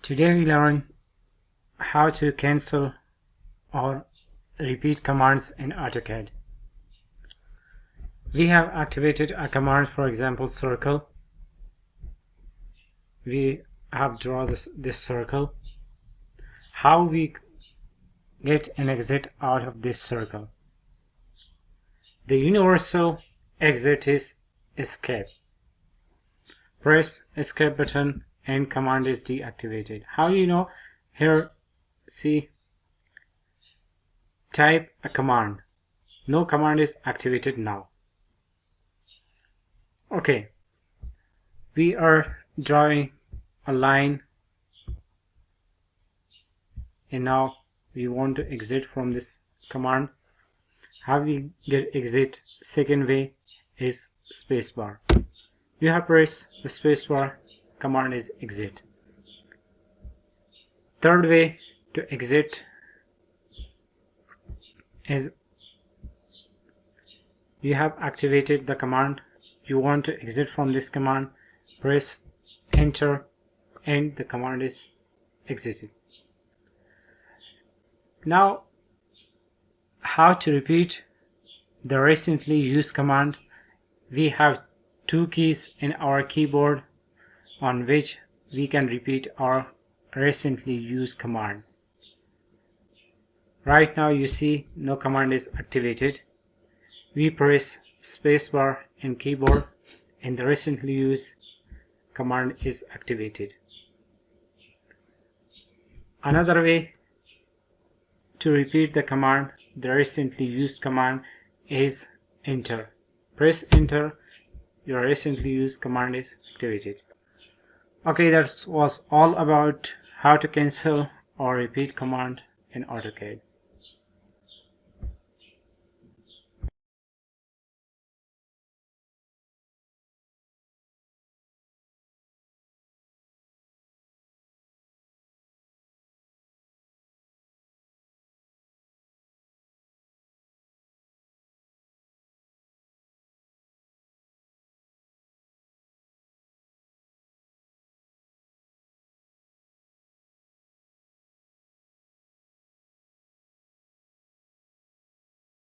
Today we learn how to cancel or repeat commands in Autocad. We have activated a command, for example circle. We have drawn this circle. How we get an exit out of this circle? The universal exit is escape. Press escape button and command is deactivated. How you know? Here, see, type a command. No command is activated now. Okay, we are drawing a line and now we want to exit from this command. How we get exit? Second way is spacebar. You have pressed the spacebar, command is exit. Third way to exit is you have activated the command. You want to exit from this command, press enter and the command is exited. Now how to repeat the recently used command? We have two keys in our keyboard on which we can repeat our recently used command. Right now you see no command is activated. We press spacebar in keyboard and the recently used command is activated. Another way to repeat the command, the recently used command, is enter. Press enter, your recently used command is activated. Okay, that was all about how to cancel or repeat command in Autocad.